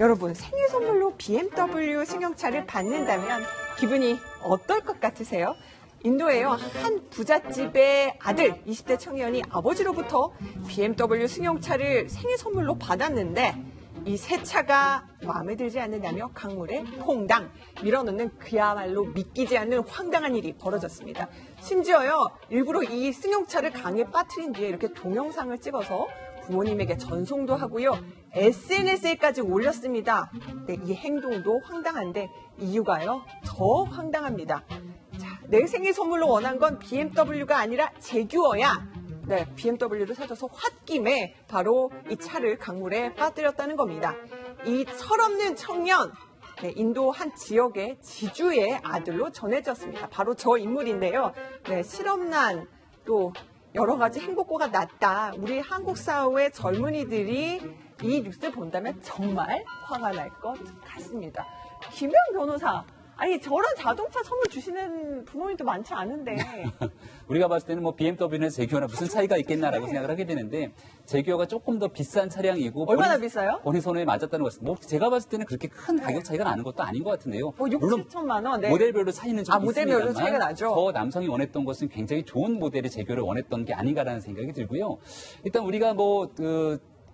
여러분, 생일 선물로 BMW 승용차를 받는다면 기분이 어떨 것 같으세요? 인도에요, 한 부잣집의 아들, 20대 청년이 아버지로부터 BMW 승용차를 생일 선물로 받았는데 이 새 차가 마음에 들지 않는다며 강물에 퐁당 밀어넣는 그야말로 믿기지 않는 황당한 일이 벌어졌습니다. 심지어요, 일부러 이 승용차를 강에 빠뜨린 뒤에 이렇게 동영상을 찍어서 부모님에게 전송도 하고요, SNS에까지 올렸습니다. 네, 이 행동도 황당한데 이유가요, 더 황당합니다. 자, 내 생일 선물로 원한 건 BMW가 아니라 제규어야. 네, BMW를 사줘서 홧김에 바로 이 차를 강물에 빠뜨렸다는 겁니다. 이 철없는 청년, 네, 인도 한 지역의 지주의 아들로 전해졌습니다. 바로 저 인물인데요. 네, 실업난, 또 여러 가지 행복고가 낮다. 우리 한국 사회의 젊은이들이 이 뉴스를 본다면 정말 화가 날 것 같습니다. 김영 변호사, 아니 저런 자동차 선물 주시는 부모님도 많지 않은데 우리가 봤을 때는 뭐 BMW나 제규어나 무슨 차이가 있겠나라고 생각을 하게 되는데, 제규어가 조금 더 비싼 차량이고 얼마나 비싸요? 본인 손에 맞았다는 것은 뭐 제가 봤을 때는 그렇게 큰 가격 차이가 나는 것도 아닌 것 같은데요. 6, 물론 7천만 원. 네. 모델별로 차이는 좀 모델별로 있습니다만 차이가 나죠. 더 남성이 원했던 것은 굉장히 좋은 모델의 제규어를 원했던 게 아닌가라는 생각이 들고요. 일단 우리가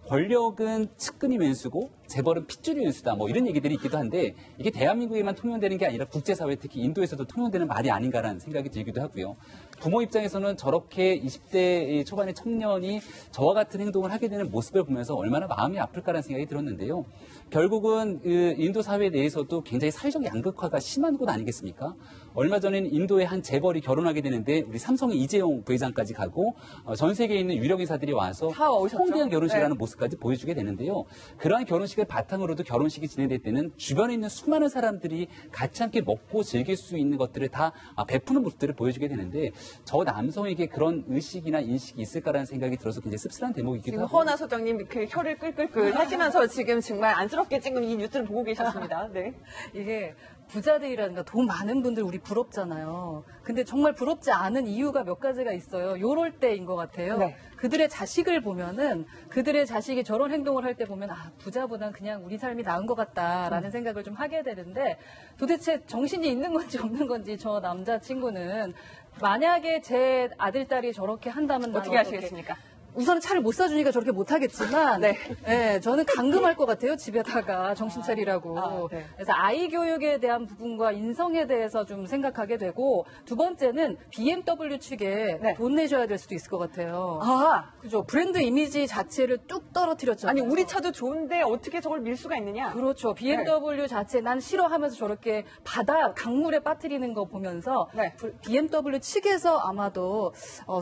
권력은 측근이 왼수고 재벌은 핏줄이 왼수다, 뭐 이런 얘기들이 있기도 한데, 이게 대한민국에만 통용되는 게 아니라 국제사회, 특히 인도에서도 통용되는 말이 아닌가라는 생각이 들기도 하고요. 부모 입장에서는 저렇게 20대 초반의 청년이 저와 같은 행동을 하게 되는 모습을 보면서 얼마나 마음이 아플까라는 생각이 들었는데요. 결국은 인도 사회 내에서도 굉장히 사회적 양극화가 심한 곳 아니겠습니까? 얼마 전에는 인도의 한 재벌이 결혼하게 되는데 우리 삼성의 이재용 부회장까지 가고 전 세계에 있는 유력 인사들이 와서 홍대한 결혼식이라는 모습까지 보여주게 되는데요. 그러한 결혼식을 바탕으로도 결혼식이 진행될 때는 주변에 있는 수많은 사람들이 같이 함께 먹고 즐길 수 있는 것들을 다 베푸는 모습들을 보여주게 되는데, 저 남성에게 그런 의식이나 인식이 있을까라는 생각이 들어서 굉장히 씁쓸한 대목이기도 지금 하고. 허나 소장님 그 혀를 끌끌끌 하시면서 지금 정말 안쓰럽게 지금 이 뉴스를 보고 계셨습니다. 네. 이게 부자들이라든가 돈 많은 분들 우리 부럽잖아요. 근데 정말 부럽지 않은 이유가 몇 가지가 있어요. 요럴 때인 것 같아요. 네. 그들의 자식을 보면은, 그들의 자식이 저런 행동을 할 때 보면 부자보단 그냥 우리 삶이 나은 것 같다라는 생각을 좀 하게 되는데, 도대체 정신이 있는 건지 없는 건지 저 남자친구는 만약에 제 아들, 딸이 저렇게 한다면 어떻게 하시겠습니까? 우선은 차를 못 사주니까 저렇게 못하겠지만, 네. 네, 저는 감금할 것 같아요. 집에다가 정신 차리라고. 네. 그래서 아이 교육에 대한 부분과 인성에 대해서 좀 생각하게 되고, 두 번째는 BMW 측에 네. 돈 내줘야 될 수도 있을 것 같아요. 그죠. 브랜드 이미지 자체를 뚝 떨어뜨렸잖아요. 아니 우리 차도 좋은데 어떻게 저걸 밀 수가 있느냐? 그렇죠. BMW 자체 난 싫어하면서 저렇게 강물에 빠뜨리는 거 보면서 네. BMW 측에서 아마도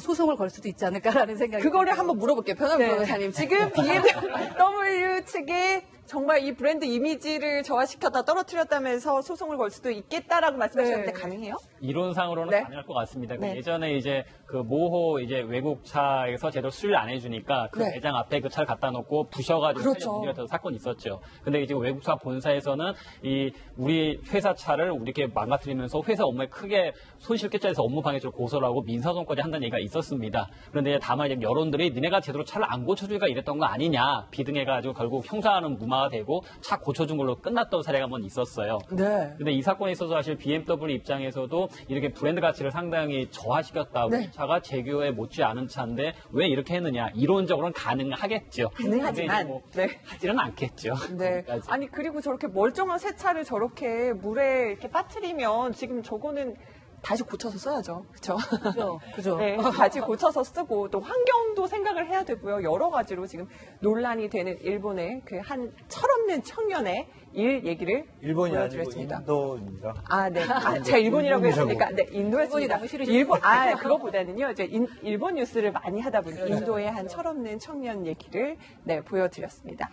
소송을 걸 수도 있지 않을까라는 생각이 그거를 들어요. 한번 물어볼게요, 변호사 네. 변호사님. 지금 BMW 측에 정말 이 브랜드 이미지를 저하시켰다 떨어뜨렸다면서 소송을 걸 수도 있겠다라고 말씀하셨는데 네. 가능해요? 이론상으로는 네. 가능할 것 같습니다. 네. 예전에 이제 그 모호 이제 외국차에서 제대로 수리를 안 해주니까 그 네. 매장 앞에 그 차를 갖다 놓고 부셔가지고 그렇죠. 문제가 돼서 사건이 있었죠. 근데 이제 외국차 본사에서는 이 우리 회사 차를 이렇게 망가뜨리면서 회사 업무에 크게 손실 끼쳐서 업무 방해죄로 고소를 하고 민사소송까지 한다는 얘기가 있었습니다. 그런데 다만 이제 여론들이 니네가 제대로 차를 안 고쳐주니까 이랬던 거 아니냐 비등해가지고 결국 형사는 무마가 되고 차 고쳐준 걸로 끝났던 사례가 한번 있었어요. 네. 근데 이 사건에 있어서 사실 BMW 입장에서도 이렇게 브랜드 가치를 상당히 저하시켰다고, 네. 차가 제규어에 못지 않은 차인데 왜 이렇게 했느냐, 이론적으로는 가능하겠죠. 가능하지만, 근데 이제 네. 하지는 않겠죠. 네. 거기까지. 아니 그리고 저렇게 멀쩡한 새 차를 저렇게 물에 이렇게 빠뜨리면 지금 저거는 다시 고쳐서 써야죠. 그렇죠? 그죠. 네, 다시 고쳐서 쓰고 또 환경도 생각을 해야 되고요. 여러 가지로 지금 논란이 되는 일본의 그 한 철없는 청년의 일 얘기를 일본이 아니고 보여드렸습니다. 인도입니다. 네. 제가 일본이라고 했으니까 네, 일본이 인도였습니다. 너무 싫으시죠? 그거보다는요. 이제 일본 뉴스를 많이 하다 보니 인도의 한 철없는 청년 얘기를 보여드렸습니다.